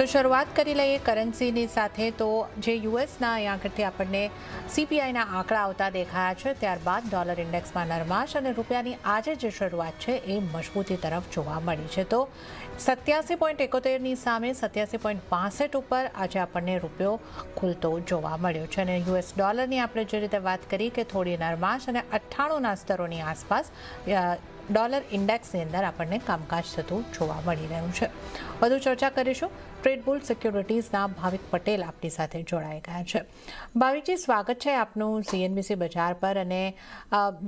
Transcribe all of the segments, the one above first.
તો શરૂઆત કરી લઈએ કરન્સીની સાથે. તો જે યુએસના અહીં આગળથી આપણને સીપીઆઈના આંકડા આવતા દેખાયા છે, ત્યારબાદ ડોલર ઇન્ડેક્સમાં નરમાશ અને રૂપિયાની આજે જે શરૂઆત છે એ મજબૂતી તરફ જોવા મળી છે. તો 87.71ની સામે 87.65 ઉપર આજે આપણને રૂપિયો ખુલતો જોવા મળ્યો છે. અને યુએસ ડોલરની આપણે જે રીતે વાત કરી કે થોડી નરમાશ અને 98ના સ્તરોની આસપાસ ડોલર ઇન્ડેક્સની અંદર આપણને કામકાજ થતું જોવા મળી રહ્યું છે. વધુ ચર્ચા કરીશું. ટ્રેડ બુલ સિક્યોરિટીઝના ભાવિક પટેલ આપણી સાથે જોડાઈ ગયા છે. ભાવિકજી, સ્વાગત છે આપનું સીએનબીસી બજાર પર. અને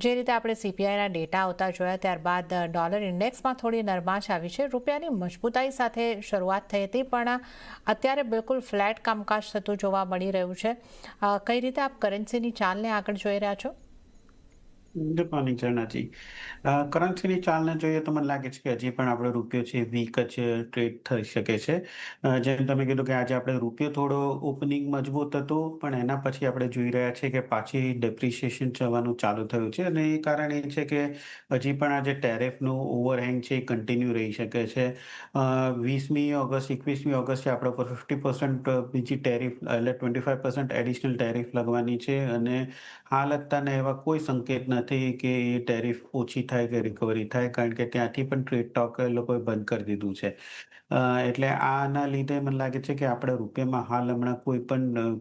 જે રીતે આપણે સીપીઆઈના ડેટા આવતા જોયા, ત્યારબાદ ડોલર ઇન્ડેક્સમાં થોડી નરમાશ આવી છે. રૂપિયાની મજબૂતાઈ સાથે શરૂઆત થઈ હતી, પણ અત્યારે બિલકુલ ફ્લેટ કામકાજ થતું જોવા મળી રહ્યું છે. કઈ રીતે આપ કરન્સીની ચાલને આગળ જોઈ રહ્યા છો? Good morning ચરણાજી. કરન્સીની ચાલને જોઈએ તો મને લાગે છે કે હજી પણ આપણો રૂપિયો છે વીક જ ટ્રેડ થઈ શકે છે. જેમ તમે કીધું કે આજે આપણે રૂપિયો થોડો ઓપનિંગ મજબૂત હતું, પણ એના પછી આપણે જોઈ રહ્યા છીએ કે પાછી ડેપ્રિસિએશન થવાનું ચાલુ થયું છે. અને એ કારણ એ છે કે હજી પણ આજે ટેરિફનું ઓવરહેંગ છે એ કન્ટિન્યુ રહી શકે છે. 20મી ઓગસ્ટ 21મી ઓગસ્ટે આપણા પર 50% બીજી ટેરિફ એટલે 25% એડિશનલ ટેરિફ લાગવાની છે. અને હાલ અત્યારના એવા કોઈ સંકેત નથી કે એ ટેરિફ ઓછી થાય કે રિકવરી થાય, કારણ કે ત્યાંથી પણ ટ્રેડ ટોક એ લોકોએ બંધ કરી દીધું છે. એટલે આના લીધે મને લાગે છે કે આપણા રૂપિયામાં હાલ હમણાં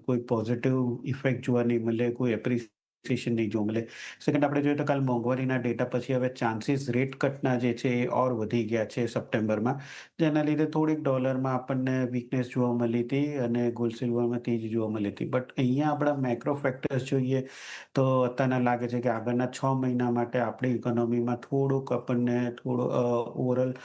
કોઈ પોઝિટિવ ઇફેક્ટ જોવા નહીં મળે, કોઈ એપ્રિસિએશન નહીં જોવા મળે. સેકન્ડ, આપણે જોઈએ તો કાલ મોંઘવારીના ડેટા પછી હવે ચાન્સીસ રેટ કટના જે છે એ ઓર વધી ગયા છે સપ્ટેમ્બરમાં, જેના લીધે થોડીક ડોલરમાં આપણને વીકનેસ જોવા મળી હતી અને ગોલ્ડ સિલ્વરમાં તેજી જોવા મળી હતી. બટ અહીંયા આપણા મેક્રો ફેક્ટર્સ જોઈએ તો અત્યારના લાગે છે કે આગળના 6 મહિના માટે આપણી ઇકોનોમીમાં થોડું ઓવરઓલ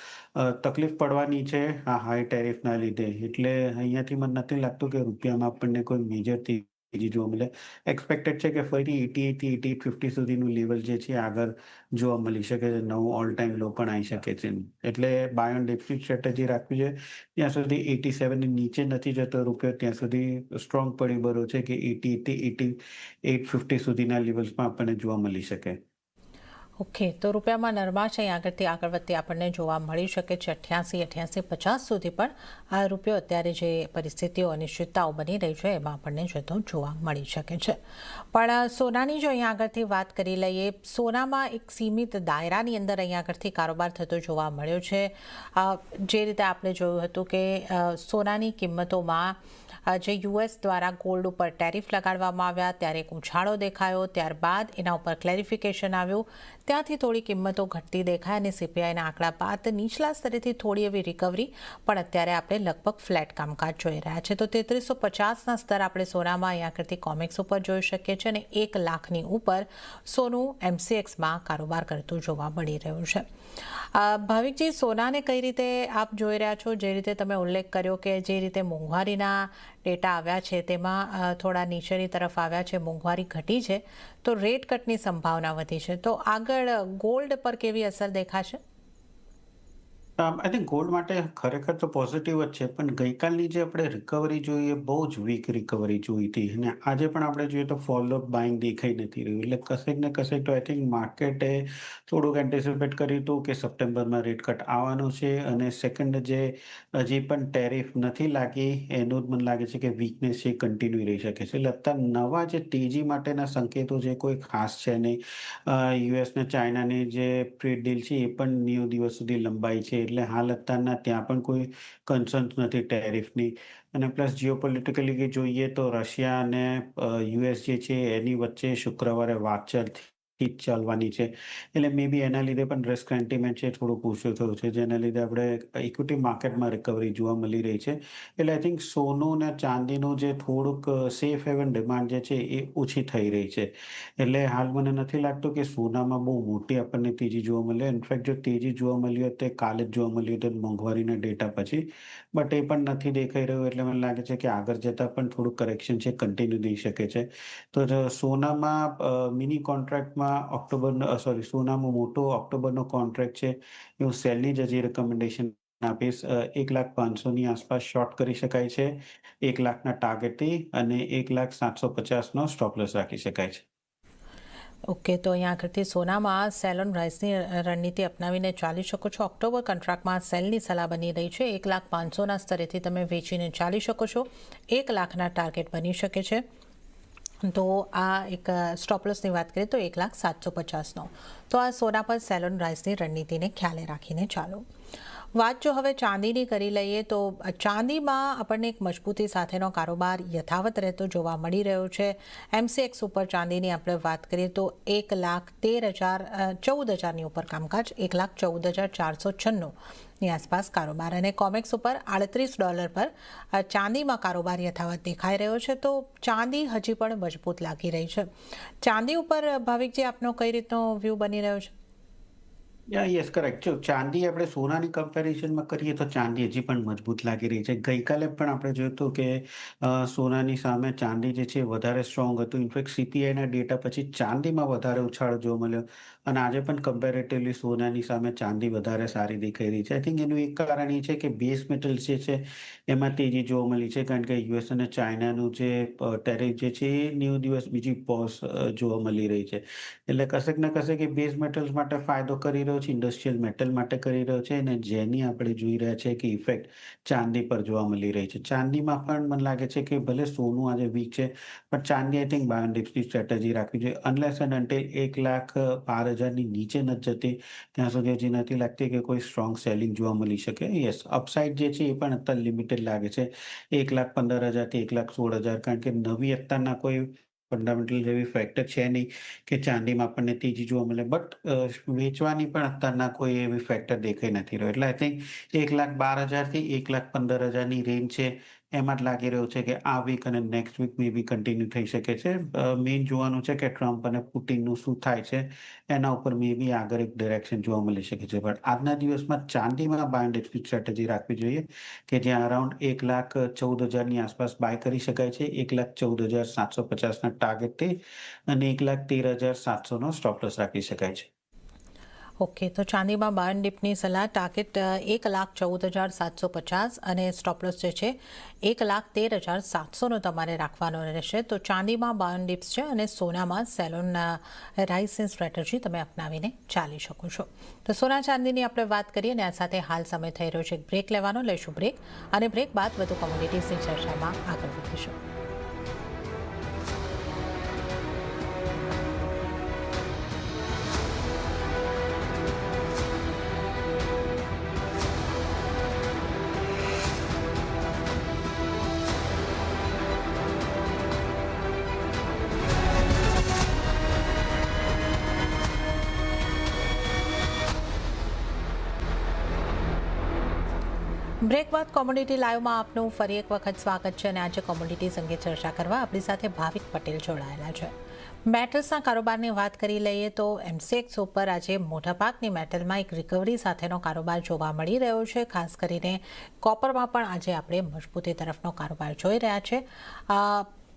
તકલીફ પડવાની છે આ હાઈ ટેરિફના લીધે. એટલે અહીંયાથી મને નથી લાગતું કે રૂપિયામાં આપણને કોઈ મેજર તેજી જોવા મળે. એક્સપેક્ટેડ છે કે ફરીથી 88 થી 88.50 સુધીનું લેવલ જે છે આગળ જોવા મળી શકે છે. નવું ઓલ ટાઈમ લો પણ આવી શકે છે. એટલે બાય ઓન ડિપની સ્ટ્રેટેજી રાખવી છે. ત્યાં સુધી 87 ની નીચે નથી જતો રૂપિયો, ત્યાં સુધી સ્ટ્રોંગ પરિબળો છે કે 88 થી 88.50 સુધીના લેવલ્સમાં આપણને જોવા મળી શકે. ઓકે, તો રૂપિયામાં નરમાશ અહીં આગળથી આગળ વધતી આપણને જોવા મળી શકે છે. 88-88.50 સુધી પણ આ રૂપિયો અત્યારે જે પરિસ્થિતિઓ અનિશ્ચિતતાઓ બની રહી છે એમાં આપણને જતો જોવા મળી શકે છે. પણ સોનાની જો અહીં આગળથી વાત કરી લઈએ, સોનામાં એક સીમિત દાયરાની અંદર અહીં આગળથી કારોબાર થતો જોવા મળ્યો છે. જે રીતે આપણે જોયું હતું કે સોનાની કિંમતોમાં જે યુએસ દ્વારા ગોલ્ડ ઉપર ટેરિફ લગાડવામાં આવ્યા ત્યારે એક ઉછાળો દેખાયો, ત્યારબાદ એના ઉપર ક્લેરિફિકેશન આવ્યું, ત્યાંથી થોડી કિંમતો ઘટતી દેખાય અને સીપીઆઈના આંકડા બાદ નીચલા સ્તરેથી થોડી એવી રિકવરી, પણ અત્યારે આપણે લગભગ ફ્લેટ કામકાજ જોઈ રહ્યા છે. તો 3350ના સ્તર આપણે સોનામાં અહીંયા કરતી કોમેક્સ ઉપર જોઈ શકીએ છીએ અને 1 લાખની ઉપર સોનું એમસીએક્સમાં કારોબાર કરતું જોવા મળી રહ્યું છે. ભાવિકજી, સોનાને કઈ રીતે આપ જોઈ રહ્યા છો? જે રીતે તમે ઉલ્લેખ કર્યો કે જે રીતે મોંઘવારીના ડેટા આવ્યા છે તેમાં થોડા નીચેની તરફ આવ્યા છે, મોંઘવારી ઘટી છે, તો રેટ કટની સંભાવના વધી છે, તો આગળ ગોલ્ડ પર કેવી અસર દેખાશે? આઈ થિંક ગોલ્ડ માટે ખરેખર તો પોઝિટિવ જ છે, પણ ગઈકાલની જે આપણે રિકવરી જોઈ એ બહુ જ વીક રિકવરી જોઈ હતી. અને આજે પણ આપણે જોઈએ તો ફોલો બાઇંગ દેખાઈ નથી રહ્યું. એટલે કશેક ને કશેક તો આઈ થિંક માર્કેટે થોડુંક એન્ટિસિપેટ કર્યું હતું કે સપ્ટેમ્બરમાં રેટ કટ આવવાનું છે. અને સેકન્ડ, જે હજી પણ ટેરિફ નથી લાગી એનું જ મને લાગે છે કે વીકનેસ છે કન્ટિન્યુ રહી શકે છે. એટલે અત્યારે નવા જે તેજી માટેના સંકેતો છે કોઈ ખાસ છે નહીં. યુએસ ને ચાઇનાની જે ટ્રેડ ડીલ છે એ પણ 90 દિવસ સુધી લંબાઈ છે. એટલે હાલ અત્યારના ત્યાં પણ કોઈ કન્સર્ન્સ નથી ટેરિફની. અને પ્લસ જીઓપોલિટિકલી જોઈએ તો રશિયા અને યુએસ જે છે એની વચ્ચે શુક્રવારે વાત ચાલવાની છે. એટલે મે બી એના લીધે પણ રિસ્ક સેન્ટિમેન્ટ છે થોડુંક ઓછું થયું છે, જેના લીધે આપણે ઇક્વિટી માર્કેટમાં રિકવરી જોવા મળી રહી છે. એટલે આઈ થિંક સોનું ને ચાંદીનું જે થોડુંક સેફ હેવન ડિમાન્ડ જે છે એ ઓછી થઈ રહી છે. એટલે હાલ મને નથી લાગતું કે સોનામાં બહુ મોટી આપણને તેજી જોવા મળે. ઇનફેક્ટ જો તેજી જોવા મળી હોત તે કાલે જ જોવા મળી હતું મોંઘવારીના ડેટા પછી, બટ એ પણ નથી દેખાઈ રહ્યું. એટલે મને લાગે છે કે આગળ જતાં પણ થોડું કરેક્શન છે કન્ટિન્યુ થઈ શકે છે. તો સોનામાં મિની કોન્ટ્રાક્ટમાં સોનામાં મોટો ઓક્ટોબરનો કોન્ટ્રાક્ટ છે એ હું સેલની જ હજી રિકમેન્ડેશન આપીશ. 1,05,000ની આસપાસ શોર્ટ કરી શકાય છે 1 લાખના ટાર્ગેટથી, અને 1,0750નો સ્ટોપ લોસ રાખી શકાય છે. ઓકે, તો અહીંયા આગળથી સોનામાં સેલ ઓન રાઇઝની રણનીતિ અપનાવીને ચાલી શકો છો. ઓક્ટોબર કોન્ટ્રાક્ટમાં સેલની સલાહ બની રહી છે. 1,500,000ના સ્તરેથી તમે વેચીને ચાલી શકો છો. 1,00,000ના ટાર્ગેટ બની શકે છે. તો આ એક સ્ટોપલોસની વાત કરીએ તો 1,0750નો. તો આ સોના પર સેલ ઓન રાઇઝની રણનીતિને ખ્યાલે રાખીને ચાલો. વાત જો હવે ચાંદીની કરી લઈએ તો ચાંદીમાં આપણને એક મજબૂતી સાથેનો કારોબાર યથાવત રહેતો જોવા મળી રહ્યો છે. MCX ઉપર ચાંદીની આપણે વાત કરીએ તો 1,13,000 ઉપર કામકાજ, 1,14,496ની આસપાસ કારોબાર, અને કોમેક્સ ઉપર $38 પર ચાંદીમાં કારોબાર યથાવત દેખાઈ રહ્યો છે. તો ચાંદી હજી પણ મજબૂત લાગી રહી છે. ચાંદી ઉપર ભાવિકજી આપનો કઈ રીતનો વ્યૂ બની રહ્યો છે? Yes, correct. જો ચાંદી આપણે સોનાની કમ્પેરિઝનમાં કરીએ તો ચાંદી હજી પણ મજબૂત લાગી રહી છે. ગઈકાલે પણ આપણે જોયું હતું કે સોનાની સામે ચાંદી જે છે વધારે સ્ટ્રોંગ હતું. ઇનફેક્ટ CPIના ડેટા પછી ચાંદીમાં વધારે ઉછાળ જોવા મળ્યો અને આજે પણ કમ્પેરેટિવલી સોનાની સામે ચાંદી વધારે સારી દેખાઈ રહી છે. આઈ થિંક એનું એક કારણ એ છે કે બેઝ મેટલ્સ જે છે એમાં તેજી જોવા મળી છે, કારણ કે US અને ચાઇનાનું જે ટેરિફ જે છે એ 90 દિવસ બીજી પોઝ જોવા મળી રહી છે. એટલે કશેક ને કશેક એ બેઝ મેટલ્સ માટે ફાયદો કરી રહ્યો છે, ઇન્ડસ્ટ્રીયલ મેટલ માટે કરી રહ્યો છે, અને જેની આપણે જોઈ રહ્યા છે કે ઇફેક્ટ ચાંદી પર જોવા મળી રહી છે. ચાંદીમાં પણ મને લાગે છે કે ભલે સોનું આજે વીક છે, પણ ચાંદી આઈ થિંક બાય એન્ડ ડિપ્સની સ્ટ્રેટેજી રાખવી જોઈએ. અનલેસ એન્ડ અન્ટિલ 1,12,000ની નીચે નથી જતી ત્યાં સુધી હજી નથી લાગતી કે કોઈ સ્ટ્રોંગ સેલિંગ જોવા મળી શકે. યસ, અપસાઇડ જે છે એ પણ અત્યારે લિમિટેડ લાગે છે 1,15,000થી 1,16,000, કારણ કે નવી અત્યારના કોઈ ફંડામેન્ટલ જેવી ફેક્ટર છે નહીં કે ચાંદીમાં આપણને તેજી જોવા મળે. બટ વેચવાની પણ અત્યારના કોઈ એવી ફેક્ટર દેખાઈ નથી રહ્યો. એટલે આઈ થિંક 1,12,000થી 1,15,000ની રેન્જ છે એમાં જ લાગી રહ્યું છે કે આ વીક અને નેક્સ્ટ વીક મે બી કન્ટિન્યુ થઈ શકે છે. મેઇન જોવાનું છે કે ટ્રમ્પ અને પુટિનનું શું થાય છે, એના ઉપર મે બી આગળ એક ડિરેક્શન જોવા મળી શકે છે. બટ આજના દિવસમાં ચાંદીમાં બાય એન્ડ ડિપ્સની સ્ટ્રેટેજી રાખવી જોઈએ કે જ્યાં અરાઉન્ડ 1,14,000ની આસપાસ બાય કરી શકાય છે, 1,14,750ના ટાર્ગેટથી, અને 1,13,700નો સ્ટોપ લોસ રાખી શકાય છે. ઓકે, તો ચાંદીમાં બાય એન્ડ ડીપની સલાહ, ટાર્ગેટ 1,14,750 અને સ્ટોપલોસ જે છે 1,13,700નો તમારે રાખવાનો રહેશે. તો ચાંદીમાં બાય એન્ડ ડીપ્સ છે અને સોનામાં સેલોન રાઇઝની સ્ટ્રેટેજી તમે અપનાવીને ચાલી શકો છો. તો સોના ચાંદીની આપણે વાત કરીએ અને આ સાથે હાલ સમય થઈ રહ્યો છે બ્રેક લેવાનો. લઈશું બ્રેક, અને બ્રેક બાદ વધુ કોમોડિટીઝની ચર્ચામાં આગળ વધીશું. બ્રેક બાદ કોમોડિટી લાઈવમાં આપનું ફરી એક વખત સ્વાગત છે, અને આજે કોમોડિટીઝ અંગે ચર્ચા કરવા આપણી સાથે ભાવિક પટેલ જોડાયેલા છે. મેટલ્સના કારોબારની વાત કરી લઈએ તો MCX ઉપર આજે મોટાભાગની મેટલમાં એક રિકવરી સાથેનો કારોબાર જોવા મળી રહ્યો છે. ખાસ કરીને કોપરમાં પણ આજે આપણે મજબૂતી તરફનો કારોબાર જોઈ રહ્યા છે.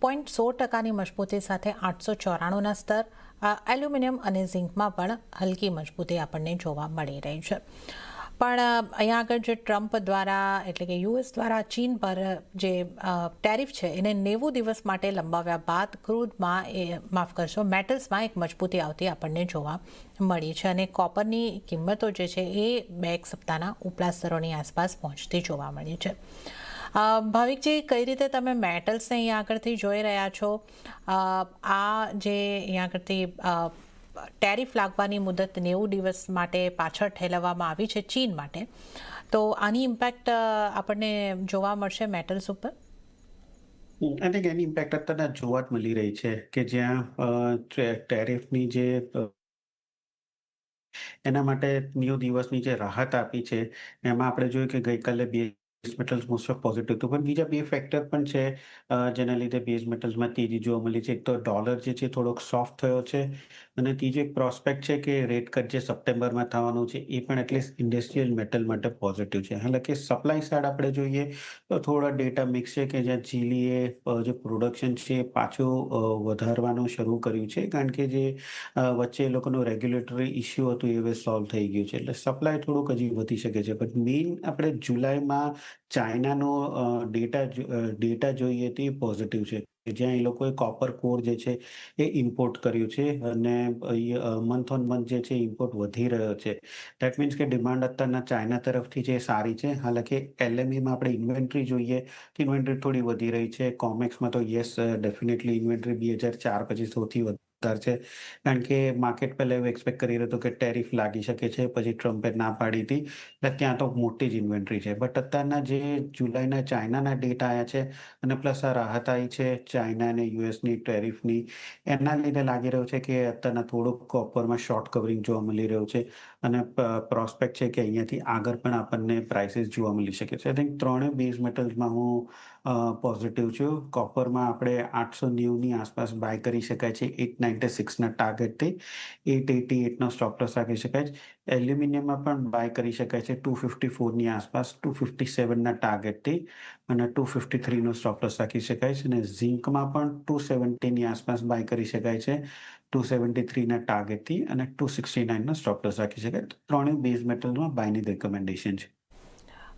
0.16%ની મજબૂતી સાથે 894ના સ્તર. એલ્યુમિનિયમ અને ઝિંકમાં પણ હલકી મજબૂતી આપણને જોવા મળી રહી છે. પણ અહીંયા આગળ જે ટ્રમ્પ દ્વારા, એટલે કે US દ્વારા ચીન પર જે ટેરિફ છે એને 90 દિવસ માટે લંબાવ્યા બાદ ક્રૂડમાં મેટલ્સમાં એક મજબૂતી આવતી આપણને જોવા મળી છે, અને કોપરની કિંમતો જે છે એ 2 સપ્તાહના ઉપલા સ્તરોની આસપાસ પહોંચતી જોવા મળી છે. ભાવિકજી, કઈ રીતે તમે મેટલ્સને અહીંયા આગળથી જોઈ રહ્યા છો? આ જે અહીંયા આગળથી ટેરિફ લાગવાની મુદત 90 દિવસ માટે પાછળ ઠેલવવામાં આવી છે ચીન માટે, તો આની ઇમ્પેક્ટ આપણને જોવા મળશે મેટલ્સ ઉપર? આઈ થિંક એની ઇમ્પેક્ટ અત્યારે જોવા જ મળી રહી છે કે જ્યાં ટેરિફની જે એના માટે 90 દિવસની જે રાહત આપી છે એમાં આપણે જોયું કે ગઈકાલે base metals most of positive હતું, પણ બીજા 2 ફેક્ટર પણ છે જેના લીધે બેઝ મેટલ્સમાં તેજી જોવા મળી છે. એક તો ડોલર જે છે થોડોક સોફ્ટ થયો છે, અને ત્રીજો એક પ્રોસ્પેક્ટ છે કે રેટ કટ જે સપ્ટેમ્બરમાં થવાનું છે એ પણ એટલીસ્ટ ઇન્ડસ્ટ્રીયલ મેટલ માટે પોઝિટિવ છે. હાલાકી સપ્લાય સાઈડ આપણે જોઈએ તો થોડા ડેટા મિક્સ છે કે જ્યાં ચીલીએ જે પ્રોડક્શન છે એ પાછું વધારવાનું શરૂ કર્યું છે, કારણ કે જે વચ્ચે એ લોકોનું રેગ્યુલેટરી ઇસ્યુ હતું એ હવે સોલ્વ થઈ ગયું છે. એટલે સપ્લાય થોડુંક હજી વધી શકે છે. બટ મેઇન આપણે જુલાઈમાં ચાઇનાનો ડેટા જોઈએ તો એ પોઝિટિવ છે. જ્યાં એ લોકોએ કોપર કોર જે છે એ ઇમ્પોર્ટ કર્યું છે અને મંથ ઓન મંથ જે છે ઇમ્પોર્ટ વધી રહ્યો છે. દેટ મીન્સ કે ડિમાન્ડ અત્યારના ચાઇના તરફથી જે સારી છે. હાલાકી એલએમઈમાં આપણે ઇન્વેન્ટરી જોઈએ તો ઇન્વેન્ટરી થોડી વધી રહી છે. કોમેક્સમાં તો યસ ડેફિનેટલી ઇન્વેન્ટરી 2004 પછી સૌથી વધારે છે. કારણ કે માર્કેટ પહેલા એવું એક્સપેક્ટ કરી રહ્યું હતું કે ટેરિફ લાગી શકે છે. પછી ટ્રમ્પે ના પાડી હતી. એટલે ત્યાં તો મોટી જ ઇન્વેન્ટરી છે. બટ અત્યારના જે જુલાઈના ચાઇનાના ડેટા આવ્યા છે અને પ્લસ આ રાહત આવી છે ચાઇના અને યુએસની ટેરિફની, એના લીધે લાગી રહ્યું છે કે અત્યારના થોડુંક કોપરમાં શોર્ટ કવરિંગ જોવા મળી રહ્યું છે અને પ્રોસ્પેક્ટ છે કે અહીંયાથી આગળ પણ આપણને પ્રાઇસીસ જોવા મળી શકે છે. આઈ થિંક ત્રણેય બેઝ મેટલ્સમાં હું પોઝિટિવ છું. કોપરમાં આપણે 890ની આસપાસ બાય કરી શકાય છે 896ના ટાર્ગેટથી. 888નો સ્ટોપ લોસ રાખી શકાય છે. એલ્યુમિનિયમમાં પણ બાય કરી શકાય છે 254ની આસપાસ 257ના ટાર્ગેટથી અને 253નો સ્ટોપ લોસ રાખી શકાય છે. અને ઝિંકમાં પણ 270ની આસપાસ બાય કરી શકાય છે 273ના ટાર્ગેટથી અને 269નો સ્ટોપ લોસ રાખી શકાય. ત્રણેય બેઝ મેટલ્સમાં બાયની રેકમેન્ડેશન છે.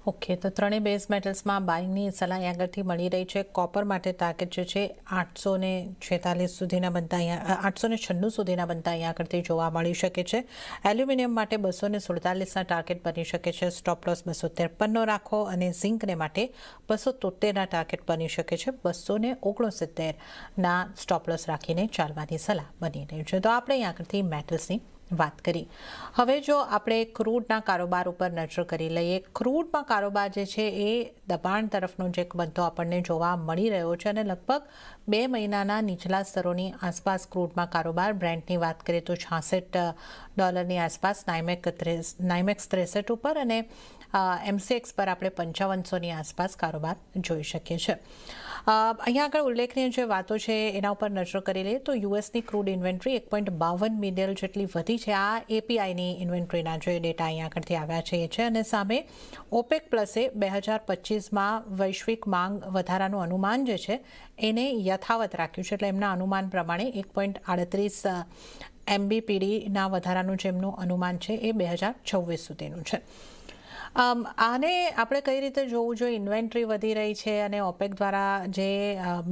ઓકે, તો ત્રણેય બેઝ મેટલ્સમાં બાયની સલાહ આગળથી મળી રહી છે. કોપર માટે ટાર્ગેટ જે છે 846 સુધીના બનતા અહીંયા 896 સુધીના બનતા અહીંયા આગળથી જોવા મળી શકે છે. એલ્યુમિનિયમ માટે 247ના ટાર્ગેટ બની શકે છે. સ્ટોપ લોસ 253નો રાખો અને ઝિંકને માટે 273ના ટાર્ગેટ બની શકે છે. 269ના સ્ટોપ લોસ રાખીને ચાલવાની સલાહ બની રહી છે. તો આપણે અહીંયા આગળથી મેટલ્સની વાત કરી. હવે જો આપણે ક્રૂડના કારોબાર ઉપર નજર કરી લઈએ, ક્રૂડમાં કારોબાર જે છે એ દબાણ તરફનો જે બનતો આપણને જોવા મળી રહ્યો છે અને લગભગ 2 મહિનાના નીચલા સ્તરોની આસપાસ ક્રૂડમાં કારોબાર. બ્રેન્ટની વાત કરીએ તો $66 આસપાસ, નાઇમેક્સ 63 ઉપર અને MCX પર આપણે 5500ની આસપાસ કારોબાર જોઈ શકીએ છીએ. અહીંયા આગળ ઉલ્લેખનીય જે વાતો છે એના ઉપર નજર કરી લઈએ તો યુએસની ક્રૂડ ઇન્વેન્ટરી 1.52 મિલિયન જેટલી વધી છે. આ એપીઆઈની ઇન્વેન્ટરીના જે ડેટા અહીંયા આગળથી આવ્યા છે એ છે. અને સામે ઓપેક પ્લસે 2025માં વૈશ્વિક માંગ વધારાનું અનુમાન જે છે એને યથાવત રાખ્યું છે. એટલે એમના અનુમાન પ્રમાણે 1.38 MBPDના વધારાનું જે એમનું અનુમાન છે એ 2026 સુધીનું છે. આને આપણે કઈ રીતે જોવું જોઈએ? ઇન્વેન્ટરી વધી રહી છે અને ઓપેક દ્વારા જે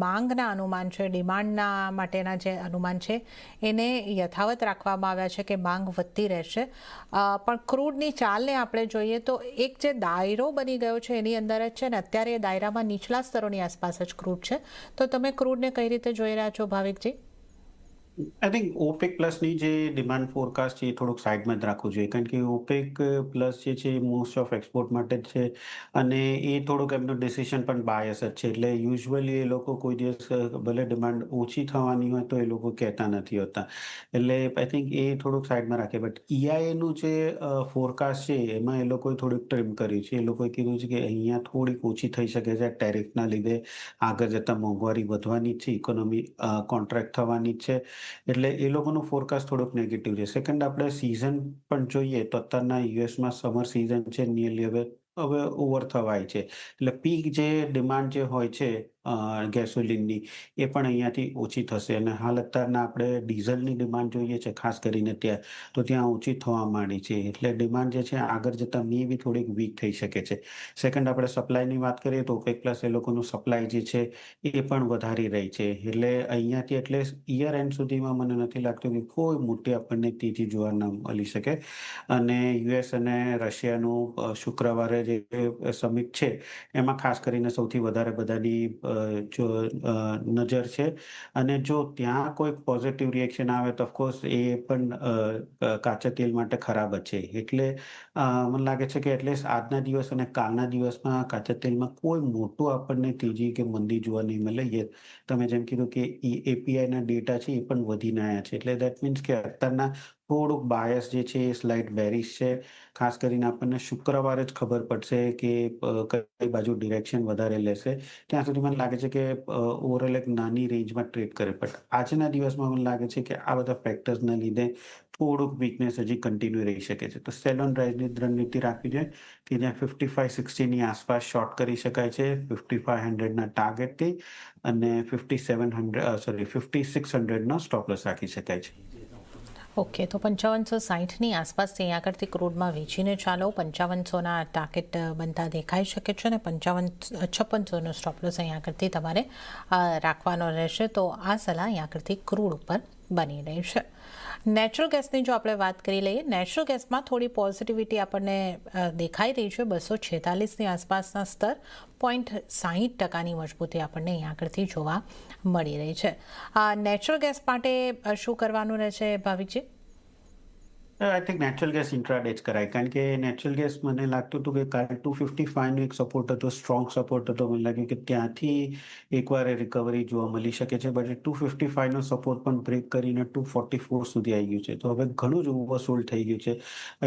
માંગના અનુમાન છે, ડિમાન્ડના માટેના જે અનુમાન છે એને યથાવત રાખવામાં આવ્યા છે કે માંગ વધતી રહેશે. પણ ક્રૂડની ચાલને આપણે જોઈએ તો એક જે દાયરો બની ગયો છે એની અંદર જ છે ને અત્યારે એ દાયરામાં નીચલા સ્તરોની આસપાસ જ ક્રૂડ છે. તો તમે ક્રૂડને કઈ રીતે જોઈ રહ્યા છો ભાવિકજી? આઈ થિંક ઓપેક પ્લસની જે ડિમાન્ડ ફોરકાસ્ટ છે એ થોડુંક સાઈડમાં જ રાખવું જોઈએ. કારણ કે ઓપેક પ્લસ જે છે એ મોસ્ટ ઓફ એક્સપોર્ટ માટે જ છે અને એ થોડુંક એમનું ડિસિઝન પણ બાયસ જ છે. એટલે યુઝ્યુઅલી એ લોકો કોઈ દિવસ ભલે ડિમાન્ડ ઓછી થવાની હોય તો એ લોકો કહેતા નથી હોતા. એટલે આઈ થિંક એ થોડુંક સાઈડમાં રાખે. બટ EIAનું જે ફોરકાસ્ટ છે એમાં એ લોકોએ થોડુંક ટ્રિમ કર્યું છે. એ લોકોએ કીધું છે કે અહીંયા થોડીક ઓછી થઈ શકે છે ટેરિફના લીધે. આગળ જતાં મોંઘવારી વધવાની જ છે, ઇકોનોમી કોન્ટ્રાક્ટ થવાની જ છે. એટલે એ લોકોનું ફોરકાસ્ટ થોડુંક નેગેટિવ છે. સેકન્ડ આપણે સિઝન પણ જોઈએ તો અત્યારના યુએસમાં સમર સિઝન છે નિયરલી હવે ઓવર થવાય છે. એટલે પીક જે ડિમાન્ડ જે હોય છે ગેસોલિનની એ પણ અહીંયાથી ઓછી થશે અને હાલ અત્યારના આપણે ડીઝલની ડિમાન્ડ જોઈએ છે ખાસ કરીને ત્યાં ઓછી થવા માંડી છે. એટલે ડિમાન્ડ જે છે આગળ જતાં મે બી થોડીક વીક થઈ શકે છે. સેકન્ડ આપણે સપ્લાયની વાત કરીએ તો ઓપેક પ્લસ એ લોકોનું સપ્લાય જે છે એ પણ વધારી રહી છે. એટલે અહીંયાથી એટલે યર એન્ડ સુધીમાં મને નથી લાગતું કે કોઈ મોટી આપણને તેજી જોવા ન મળી શકે. અને યુએસ અને રશિયાનું શુક્રવારે જે સમિટ છે એમાં ખાસ કરીને સૌથી વધારે બધાની જો નજર છે. અને જો ત્યાં કોઈ પોઝિટિવ રિએક્શન આવે તો ઓફકોર્સ એ પણ કાચા તેલ માટે ખરાબ જ છે. એટલે મને લાગે છે કે એટલીસ્ટ આજના દિવસ અને કાલના દિવસમાં કાચા તેલમાં કોઈ મોટું આપણને તેજી કે મંદી જોવા નહીં મળે. તમે જેમ કીધું કે એપીઆઈના ડેટા છે એ પણ વધીને આવ્યા છે. એટલે દેટ મીન્સ કે અત્યારના થોડુંક બાયસ જે છે એ સ્લાઇટ બેરિશ છે. ખાસ કરીને આપણને શુક્રવારે જ ખબર પડશે કે કઈ બાજુ ડિરેક્શન વધારે લેશે. ત્યાં સુધી મને લાગે છે કે ઓવરઓલ એક નાની રેન્જમાં ટ્રેડ કરે. બટ આજના દિવસમાં મને લાગે છે કે આ બધા ફેક્ટર્સના લીધે થોડુંક વીકનેસ હજી કન્ટિન્યુ રહી શકે છે. તો સેલ ઓન રાઇઝની રણનીતિ રાખવી જોઈએ કે જ્યાં 5560ની આસપાસ શોર્ટ કરી શકાય છે 5500ના ટાર્ગેટથી અને 5600નો સ્ટોપ લોસ રાખી શકાય છે. ઓકે, તો 5560ની આસપાસથી અહીં આગળથી ક્રૂડમાં વેચીને ચાલો. 5500ના ટાર્ગેટ બનતા દેખાઈ શકે છે અને 5600નો સ્ટોપ લોસ અહીં આગળથી તમારે રાખવાનો રહેશે. તો આ સલાહ અહીં આગળથી ક્રૂડ ઉપર બની રહી છે. નેચરલ ગેસની જો આપણે વાત કરી લઈએ, નેચરલ ગેસમાં થોડી પોઝિટિવિટી આપણને દેખાઈ રહી છે. 246ની આસપાસના સ્તર, 0.60%ની મજબૂતી આપણને અહીં આગળથી જોવા મળી રહી છે. નેચરલ ગેસ માટે શું કરવાનું રહેશે ભાવિકજી? I think natural gas intraday જ કરાય, કારણ કે નેચરલ ગેસ મને લાગતું હતું કે કાલે 255નો એક સપોર્ટ હતો, સ્ટ્રોંગ સપોર્ટ હતો. મને લાગ્યું કે ત્યાંથી એકવાર રિકવરી જોવા મળી શકે છે, બટ 255નો સપોર્ટ પણ બ્રેક કરીને 244 સુધી આવી ગયું છે. તો હવે ઘણું જ ઓવરસોલ્ડ થઈ ગયું છે.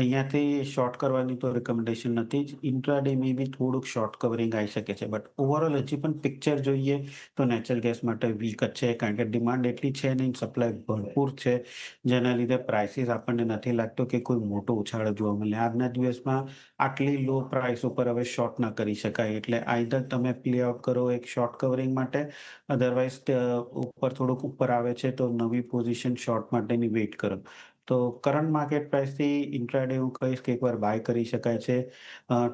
અહીંયાથી શોર્ટ કરવાની તો રિકમેન્ડેશન નથી જ. ઇન્ટ્રાડે મે બી થોડુંક શોર્ટ કવરિંગ આવી શકે છે, બટ ઓવરઓલ હજી પણ પિક્ચર જોઈએ તો નેચરલ ગેસ માટે વીક જ છે, કારણ કે ડિમાન્ડ એટલી છે નહીં, સપ્લાય ભરપૂર છે, જેના લીધે પ્રાઇસીસ આપણને નથી લાગતો કે કોઈ મોટો ઉછાળો જોવા મળે. આજના દિવસમાં આટલી લો પ્રાઇસ ઉપર હવે શોર્ટ ના કરી શકાય, એટલે આઈધર તમે પ્લે આઉટ કરો એક શોર્ટ કવરિંગ માટે, અધરવાઇઝ ઉપર થોડુંક ઉપર આવે છે તો નવી પોઝિશન શોર્ટ માટેની વેઇટ કરો. તો કરંટ માર્કેટ પ્રાઇસથી ઇન્ટ્રાડે હું કહીશ કે એકવાર બાય કરી શકાય છે.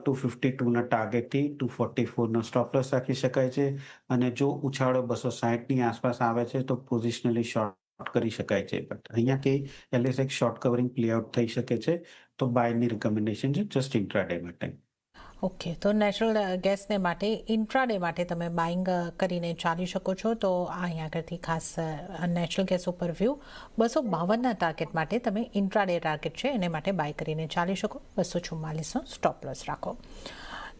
252ના ટાર્ગેટથી 244નો સ્ટોપ લોસ રાખી શકાય છે, અને જો ઉછાળો 260ની આસપાસ આવે છે તો પોઝિશનલી શોર્ટ કરી શકાય છે. બટ અહીંયાથી એટલીસ્ટ એક શોર્ટ કવરિંગ પ્લે આઉટ થઈ શકે છે, તો બાયની રિકમેન્ડેશન છે જસ્ટ ઇન્ટ્રાડે માટે. ઓકે, તો નેચરલ ગેસને માટે ઇન્ટ્રાડે માટે તમે બાઇંગ કરીને ચાલી શકો છો. તો અહીં આગળથી ખાસ નેચરલ ગેસ ઉપર વ્યૂ 252ના ટાર્ગેટ માટે તમે ઇન્ટ્રાડે ટાર્ગેટ છે એને માટે બાય કરીને ચાલી શકો. 244નો સ્ટોપ લોસ રાખો.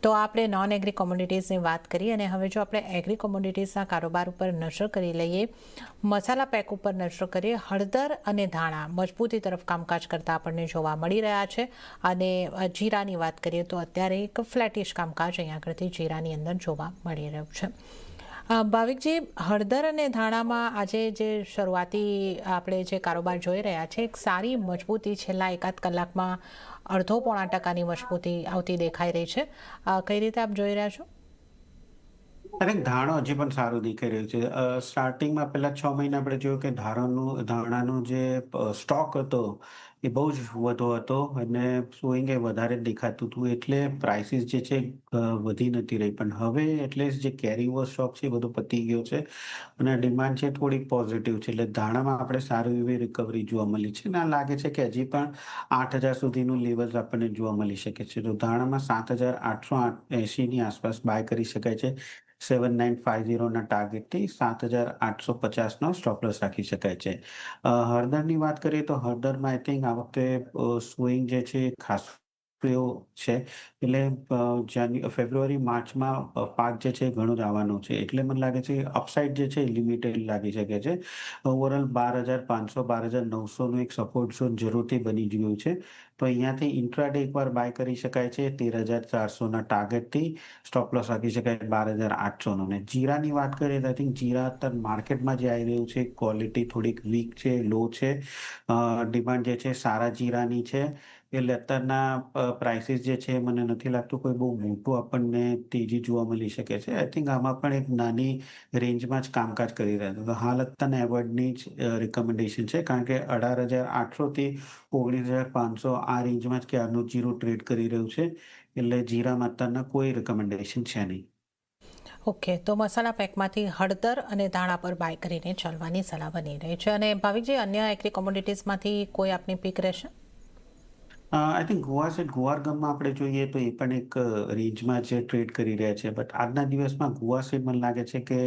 તો આપણે નોન એગ્રી કોમોડિટીઝની વાત કરી, અને હવે જો આપણે એગ્રી કોમોડિટીઝના કારોબાર ઉપર નજર કરી લઈએ, મસાલા પેક ઉપર નજર કરીએ, હળદર અને ધાણા મજબૂતી તરફ કામકાજ કરતા આપણને જોવા મળી રહ્યા છે. અને જીરાની વાત કરીએ તો અત્યારે એક ફ્લેટિશ કામકાજ અહીં આગળથી જીરાની અંદર જોવા મળી રહ્યું છે. ભાવિકજી, હળદર અને ધાણામાં આજે જે શરૂઆતી આપણે જે કારોબાર જોઈ રહ્યા છે, એક સારી મજબૂતી છેલ્લા એકાદ કલાકમાં 0.5%ની મજબૂતી આવતી દેખાઈ રહી છે. કઈ રીતે આપ જોઈ રહ્યા છો? અરે ધાણો હજી પણ સારું દેખાઈ રહ્યું છે. સ્ટાર્ટિંગમાં પહેલા 6 મહિના આપણે જોયું કે ધાણાનો જે સ્ટોક હતો એ બહુ જ વધુ હતો, અને સ્વિંગ એ વધારે જ દેખાતું હતું, એટલે પ્રાઇસીસ જે છે વધી નથી રહી. પણ હવે એટલીસ્ટ જે કેરી ઓવર સ્ટોક છે એ બધો પતી ગયો છે, અને ડિમાન્ડ છે થોડી પોઝિટિવ છે, એટલે ધાણામાં આપણે સારી એવી રિકવરી જોવા મળી છે. ના લાગે છે કે હજી પણ 8,000 સુધીનું લેવલ આપણને જોવા મળી શકે છે. તો ધાણામાં 7,880ની આસપાસ બાય કરી શકાય છે. 7950ના ટાર્ગેટથી 7,850નો સ્ટોપ લોસ રાખી શકાય છે. હળદરની વાત કરીએ તો હળદરમાં આઈ થિંક આ વખતે સ્વિંગ જે છે ખાસ એવો છે, એટલે ફેબ્રુઆરી માર્ચમાં પાક જે છે ઘણો જ આવવાનો છે, એટલે મને લાગે છે અપસાઇડ જે છે લિમિટેડ લાગી શકે છે. ઓવરઓલ 12,500 12,900નું એક સપોર્ટ ઝોન જરૂરથી બની ગયું છે. તો અહીંયાથી ઇન્ટ્રાડે એકવાર બાય કરી શકાય છે 13,400ના ટાર્ગેટથી, સ્ટોપ લોસ રાખી શકાય 12,800નો. ને જીરાની વાત કરીએ તો આઈ થિંક જીરા અત્યારે માર્કેટમાં જે આવી રહ્યું છે ક્વોલિટી થોડીક વીક છે, લો છે. ડિમાન્ડ જે છે સારા જીરાની છે, એટલે અત્યારના પ્રાઇસીસ જે છે મને નથી લાગતું કોઈ બહુ મોટું આપણને તેજી જોવા મળી શકે છે. આઈ થિંક આમાં પણ એક નાની રેન્જમાં જ કામકાજ કરી રહ્યા છે. તો હાલ અત્યારના એવોર્ડની જ રિકમેન્ડેશન છે, કારણ કે 18,800થી 19,500 આ રેન્જમાં જ ક્યારનું જીરું ટ્રેડ કરી રહ્યું છે, એટલે જીરામાં અત્યારના કોઈ રિકમેન્ડેશન છે નહીં. ઓકે, તો મસાલા પેકમાંથી હળદર અને ધાણા પર બાય કરીને ચાલવાની સલાહ બની રહી છે. અને ભાવિકજી, અન્ય એગ્રી કોમોડિટીઝમાંથી કોઈ આપની પીક રહેશે? આઈ થિંક ગુવાર ગમમાં આપણે જોઈએ તો એ પણ એક રેન્જમાં જે ટ્રેડ કરી રહ્યા છે, બટ આજના દિવસમાં ગુવાર સીડ મને લાગે છે કે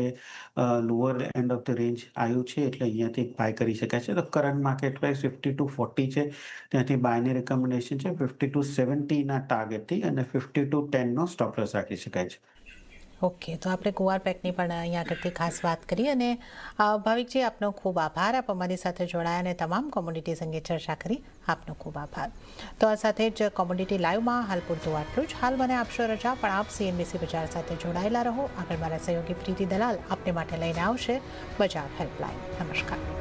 lower end of the range આવ્યું છે, એટલે અહીંયાથી બાય કરી શકાય છે. તો કરંટ માર્કેટ પ્રાઇસ 52.40 છે, ત્યાંથી બાયની રિકમેન્ડેશન છે 52.70ના ટાર્ગેટથી, અને 52.10નો સ્ટોપ લોસ રાખી શકાય છે. ઓકે, તો આપણે ગુવાર પેકની પણ અહીંયા આગળથી ખાસ વાત કરી. અને ભાવિકજી, આપનો ખૂબ આભાર. આપ અમારી સાથે જોડાયા અને તમામ કોમોડિટીઝ અંગે ચર્ચા કરી. આપનો ખૂબ આભાર. તો આ સાથે જ કોમોડિટી લાઈવમાં હાલ પૂરતું આટલું જ. હાલ મને આપશો રજા, પણ આપ CNBC બજાર સાથે જોડાયેલા રહો. આગળ મારા સહયોગી પ્રીતિ દલાલ આપને માટે લઈને આવશે બજાર હેલ્પલાઇન. નમસ્કાર.